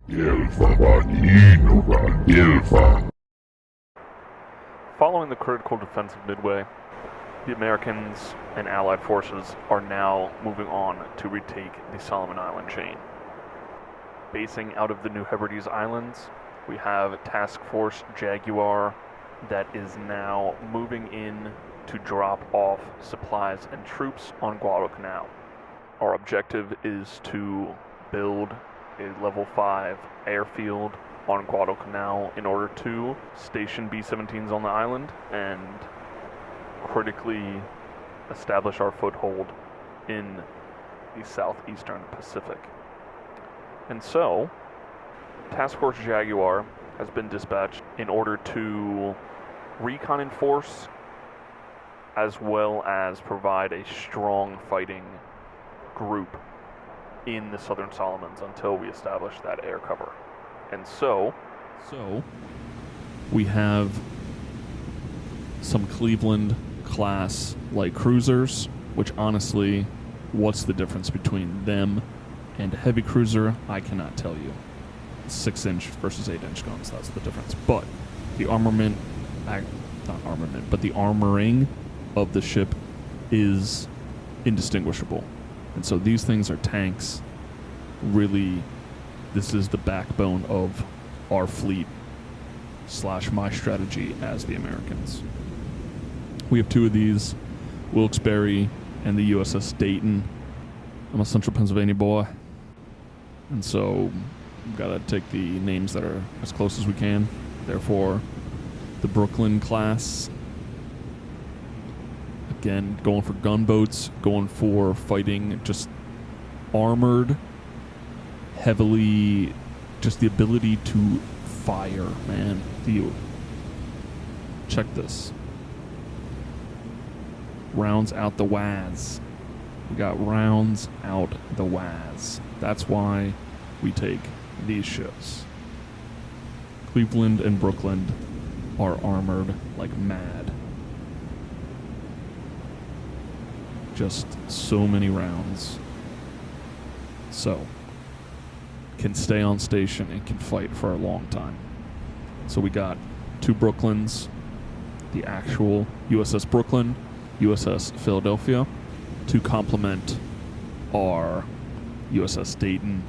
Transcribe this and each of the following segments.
Gylpha. Following the critical defense of Midway, the Americans and Allied forces are now moving on to retake the Solomon Island chain. Basing out of the New Hebrides Islands, we have Task Force Jaguar that is now moving in to drop off supplies and troops on Guadalcanal. Our objective is to build a level 5 airfield on Guadalcanal in order to station B-17s on the island and critically establish our foothold in the southeastern Pacific. And so, Task Force Jaguar has been dispatched in order to recon enforce as well as provide a strong fighting group in the Southern Solomons until we establish that air cover. And so we have some Cleveland class light cruisers, which honestly, what's the difference between them and a heavy cruiser? I cannot tell you. 6-inch versus 8-inch guns, that's the difference. But the the armoring of the ship is indistinguishable. And so these things are tanks. Really, this is the backbone of our fleet / my strategy as the Americans. We have 2 of these, Wilkes-Barre and the USS Dayton. I'm a Central Pennsylvania boy, and so we've got to take the names that are as close as we can. Therefore, the Brooklyn class, again, going for gunboats, going for fighting just armored, heavily, just the ability to fire, man. Check this. Rounds out the waz. We got rounds out the waz. That's why we take these ships. Cleveland and Brooklyn are armored like mad. Just so many rounds. So, can stay on station and can fight for a long time. So we got 2 Brooklyns, the actual USS Brooklyn, USS Philadelphia, to complement our USS Dayton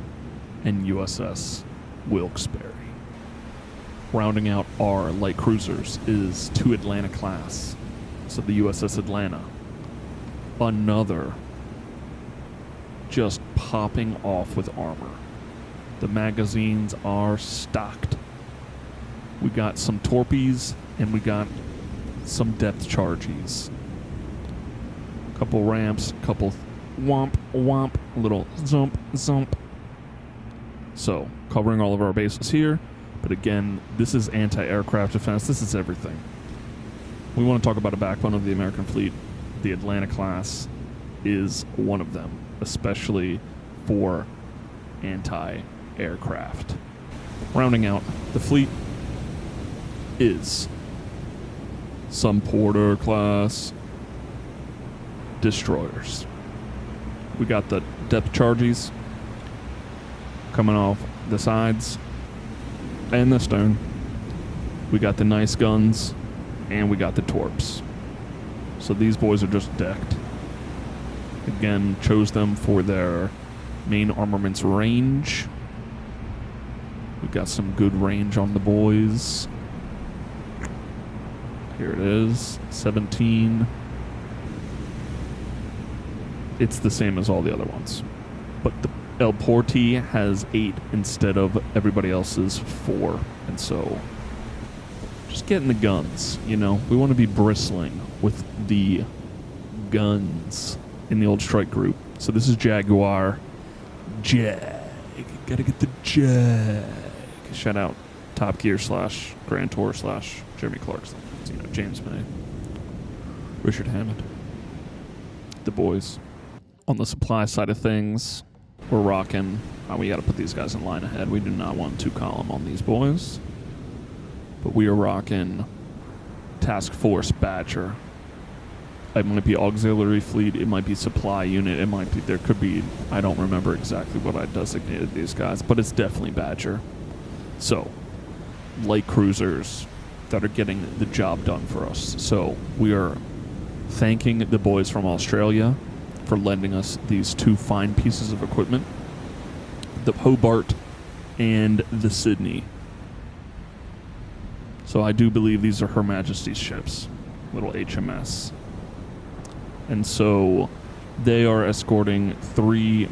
and USS Wilkes-Barre. Rounding out our light cruisers is 2 Atlanta class. So the USS Atlanta, another just popping off with armor. The magazines are stocked. We got some torpedoes and we got some depth charges. Couple ramps, couple womp, womp, little zump, zump. So, covering all of our bases here. But again, this is anti-aircraft defense. This is everything. We want to talk about a backbone of the American fleet. The Atlanta class is one of them, especially for anti-aircraft. Rounding out the fleet is some Porter class destroyers. We got the depth charges coming off the sides and the stern. We got the nice guns and we got the torps. So these boys are just decked. Again, chose them for their main armaments range. We got some good range on the boys. Here it is, 17. It's the same as all the other ones. But the El Porti has 8 instead of everybody else's 4. And so, just getting the guns, you know. We want to be bristling with the guns in the old strike group. So this is Jaguar. Jag. Gotta get the Jag. Shout out Top Gear / Grand Tour / Jeremy Clarkson. You know, James May. Richard Hammond. The boys. On the supply side of things, we're rocking. We got to put these guys in line ahead. We do not want 2 column on these boys. But we are rocking Task Force Badger. It might be auxiliary fleet. It might be supply unit. It might be, there could be, I don't remember exactly what I designated these guys, but it's definitely Badger. So, light cruisers that are getting the job done for us. So, we are thanking the boys from Australia for lending us these two fine pieces of equipment. The Hobart and the Sydney. So I do believe these are Her Majesty's ships, little HMS. And so they are escorting 3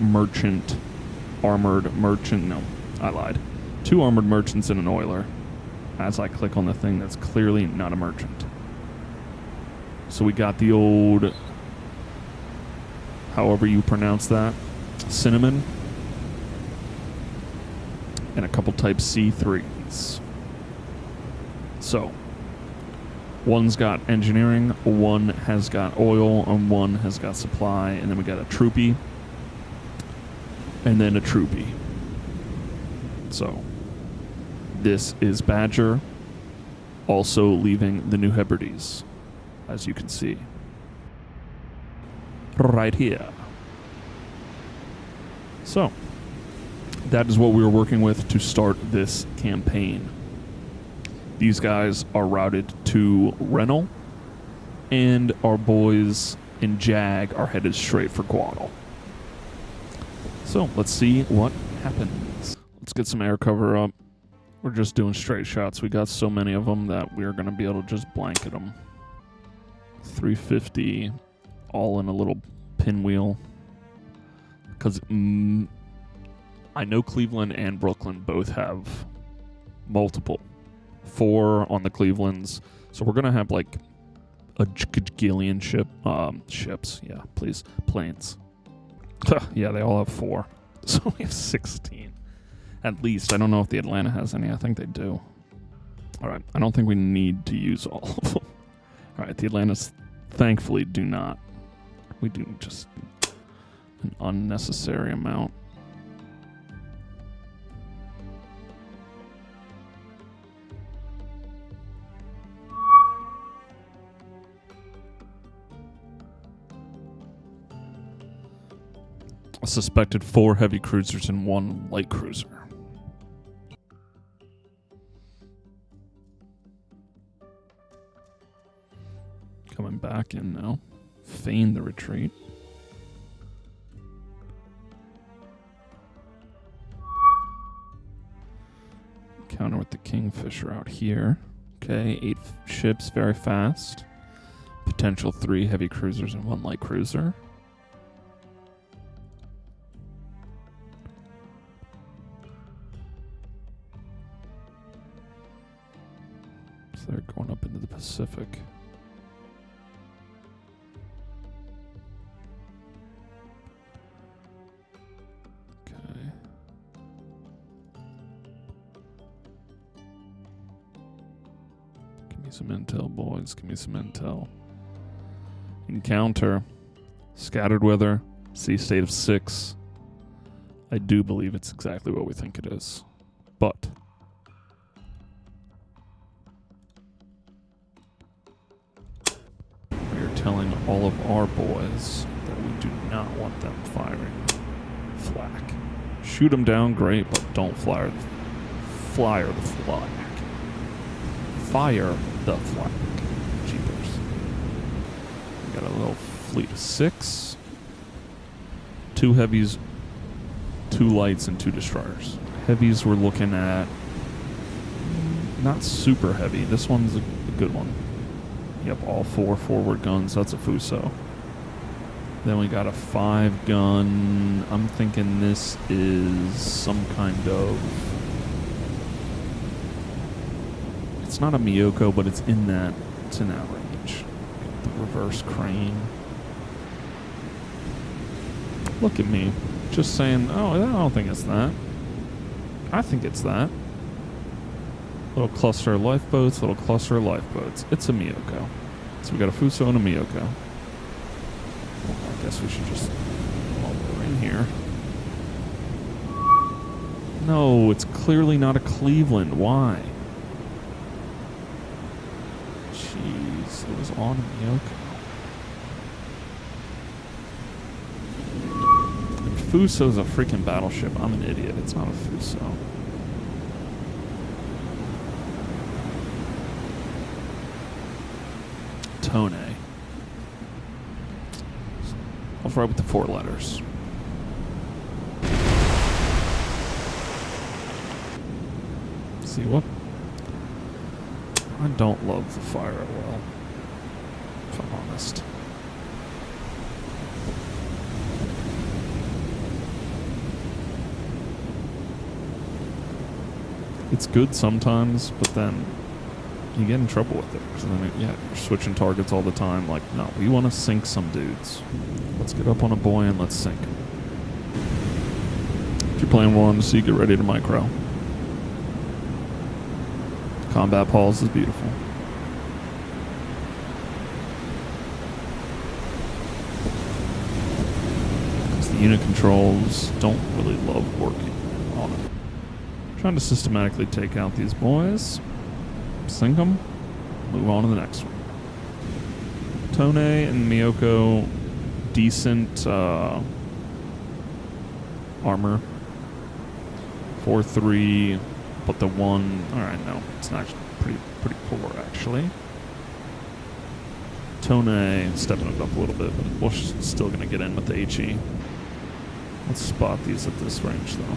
armored merchant, no, I lied. 2 armored merchants and an oiler, as I click on the thing that's clearly not a merchant. So we got the old, however you pronounce that, cinnamon, and a couple type C3s. So, one's got engineering, one has got oil, and one has got supply, and then we got a troopy, and then a troopy. So, this is Badger, also leaving the New Hebrides, as you can see. Right here. So, that is what we were working with to start this campaign. These guys are routed to Renal, and our boys in Jag are headed straight for Guadal. So, let's see what happens. Let's get some air cover up. We're just doing straight shots. We got so many of them that we're going to be able to just blanket them. 350, all in a little pinwheel. Because I know Cleveland and Brooklyn both have multiple. 4 on the Clevelands. So we're going to have like a gajillion ships. Yeah, please. Planes. Yeah, they all have 4. So we have 16. At least. I don't know if the Atlanta has any. I think they do. All right. I don't think we need to use all of them. All right. The Atlantas thankfully do not. We do just an unnecessary amount. Suspected 4 heavy cruisers and 1 light cruiser. Coming back in now. Feign the retreat. Counter with the Kingfisher out here. Okay, 8 ships, very fast. Potential 3 heavy cruisers and 1 light cruiser. They're going up into the Pacific. Okay. Give me some intel, boys. Give me some intel. Encounter. Scattered weather. Sea state of 6. I do believe it's exactly what we think it is. But telling all of our boys that we do not want them firing flak. Shoot them down, great, but don't fire the flag. Fire the flag. Jeepers. We got a little fleet of 6. 2 heavies, 2 lights, and 2 destroyers. Heavies we're looking at not super heavy. This one's a good one. Yep, all 4 forward guns. That's a Fuso. Then we got a 5 gun. I'm thinking this is some kind of... It's not a Miyoko, but it's in that range. Got the reverse crane. Look at me. Just saying, oh, I don't think it's that. I think it's that. Little cluster of lifeboats, little cluster of lifeboats. It's a Miyoko. So we got a Fuso and a Miyoko. Well, I guess we should just... While we're in here. No, it's clearly not a Cleveland. Why? Jeez, it was on a Miyoko. Fuso's a freaking battleship. I'm an idiot. It's not a Fuso. Tone. I'll write with the 4 letters. See what? I don't love the fire at well, if I'm honest. It's good sometimes, but then you get in trouble with it. Because then, yeah, you're switching targets all the time. Like, no, we want to sink some dudes. Let's get up on a buoy and let's sink him. If you're playing War on the Sea, get ready to micro. Combat pause is beautiful. Because the unit controls don't really love working on it. Trying to systematically take out these boys. Sink them. Move on to the next one. Tone and Miyoko, decent armor. 4-3, but the one... Alright, no. It's not pretty poor, actually. Tone stepping it up a little bit, but we're still going to get in with the HE. Let's spot these at this range, though.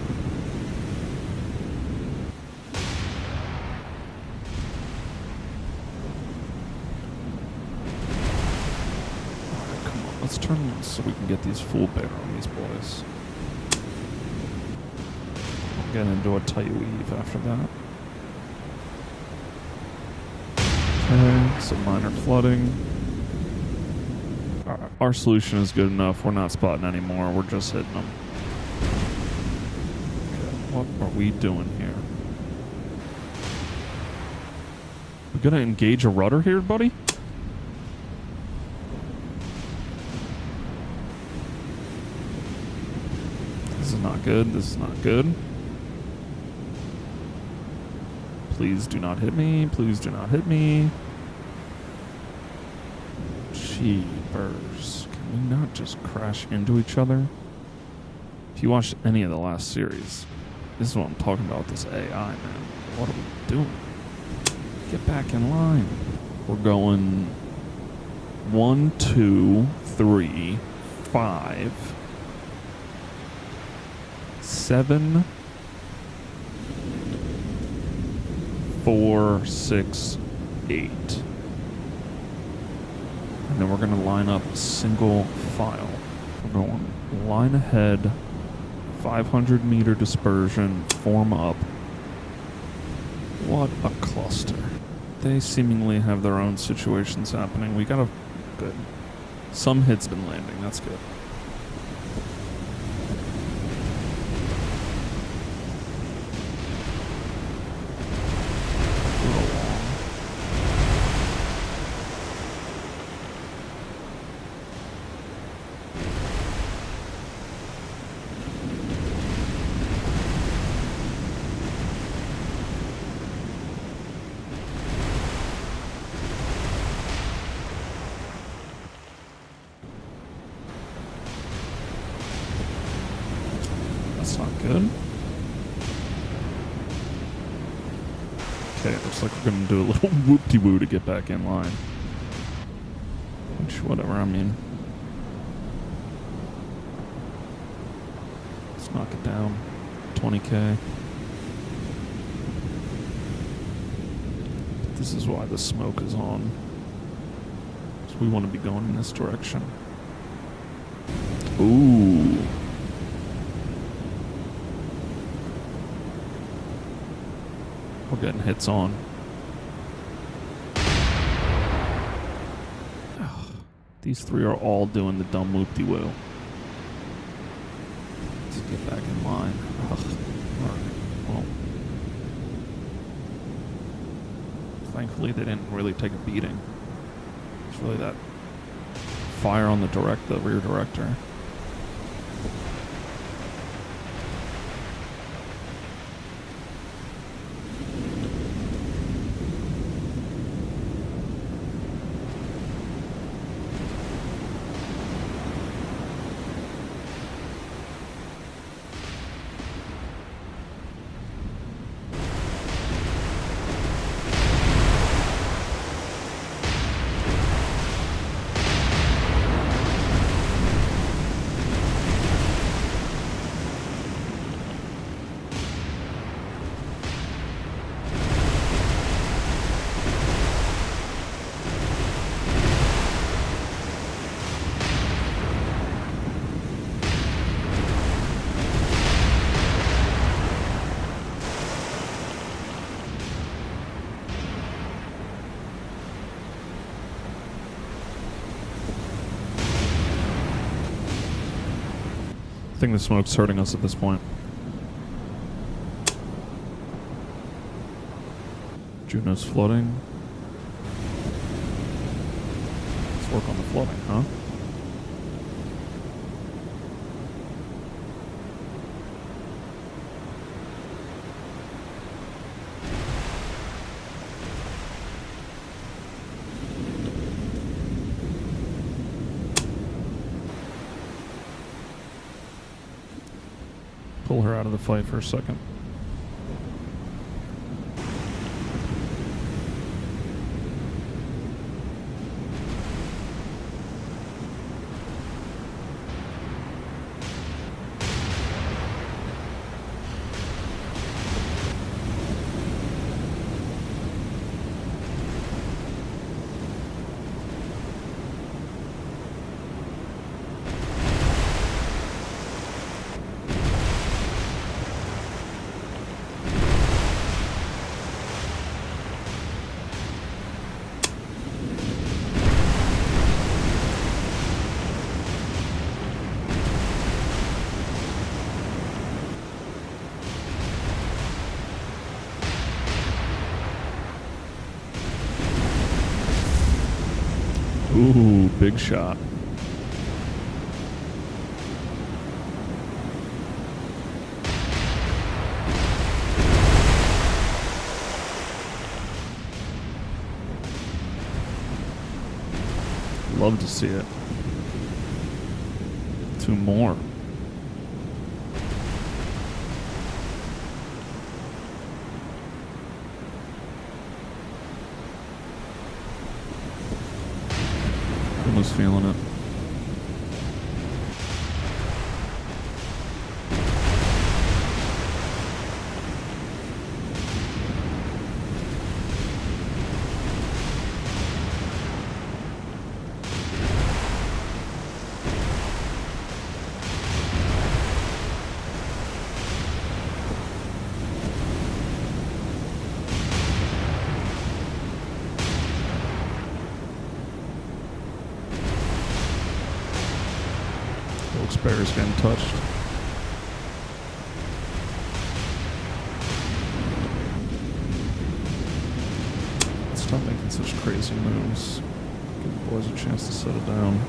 Let's turn them so we can get these full bear on these boys. We'll get into a tight weave after that. Okay, some minor flooding. Our solution is good enough. We're not spotting anymore. We're just hitting them. Okay, what are we doing here? We gonna engage a rudder here, buddy? This is not good. This is not good. Please do not hit me. Please do not hit me. Jeepers. Can we not just crash into each other? If you watched any of the last series, this is what I'm talking about with this AI, man. What are we doing? Get back in line. We're going 1, 2, 3, 5, 7, 4, 6, 8. And then we're going to line up single file. We're going line ahead, 500 meter dispersion, form up. What a cluster. They seemingly have their own situations happening. We got a good. Some hits been landing. That's good. That's not good. Okay, looks like we're going to do a little whoop-de-woo to get back in line. Which, whatever, I mean. Let's knock it down. 20k. This is why the smoke is on. So we want to be going in this direction. Ooh. We're getting hits on. Ugh. These three are all doing the dumb whoop-de-woo. Let's get back in line. Ugh. All right. Well, thankfully they didn't really take a beating. It's really that fire on the rear director. I think the smoke's hurting us at this point. Juno's flooding. Let's work on the flooding, huh? Pull her out of the fight for a second. Ooh, big shot. Love to see it. 2 more. Was feeling it. Bear's getting touched. Stop making such crazy moves. Give the boys a chance to settle down.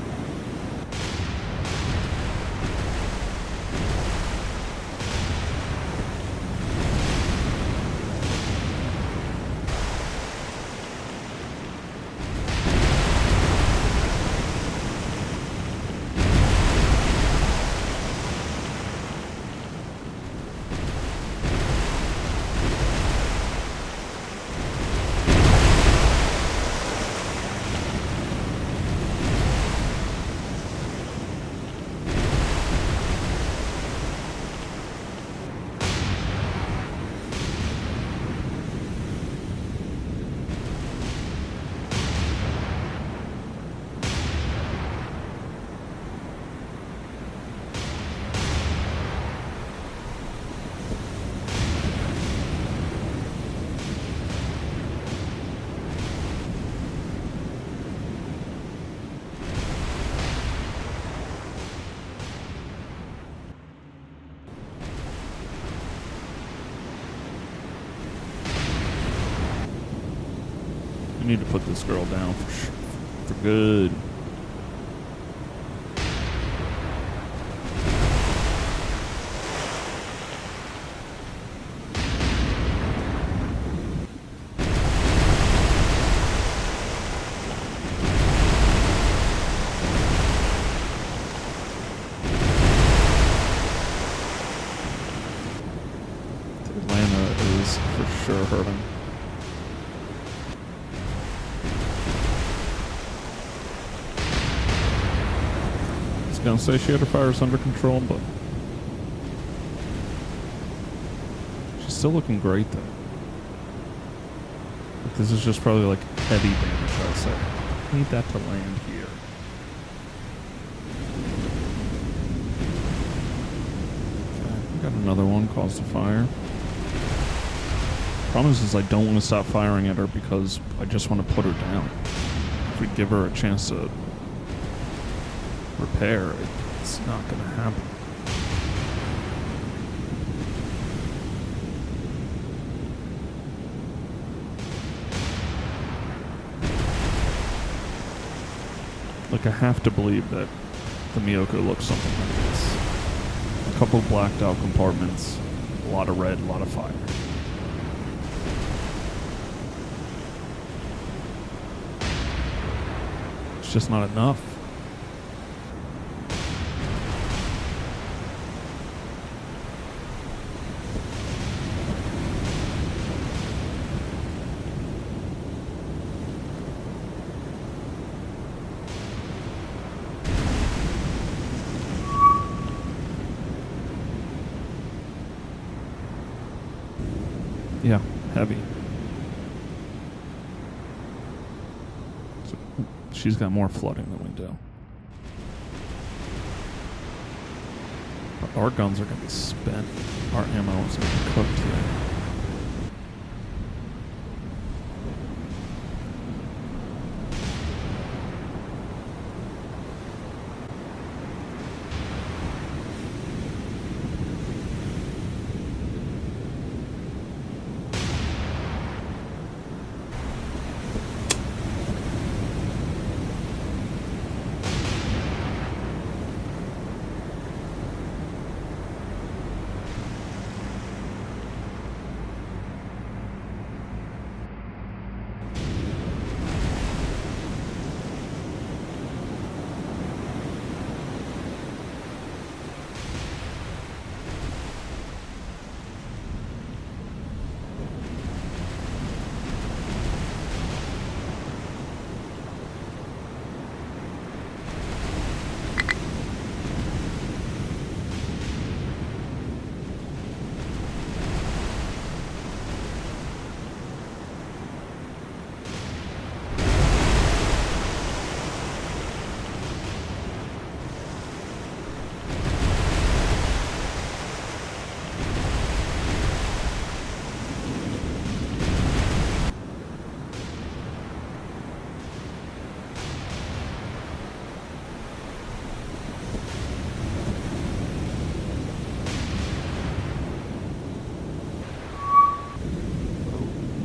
We need to put this girl down for good. Atlanta is for sure hurting. Gonna say she had her fires under control, but she's still looking great though. Like, this is just probably like heavy damage, I'd say. I need that to land here. Okay, we got another one, caused a fire. Problem is I don't want to stop firing at her because I just want to put her down. If we give her a chance to repair, it's not going to happen. Like, I have to believe that the Miyoko looks something like this. A couple blacked out compartments, a lot of red, a lot of fire. It's just not enough. Yeah, heavy. So she's got more flooding than we do. But our guns are going to be spent. Our ammo is going to be cooked here.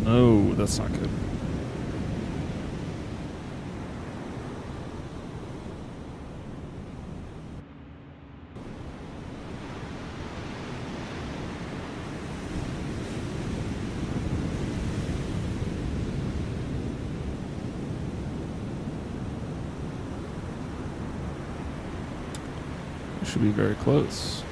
No, that's not good. We should be very close.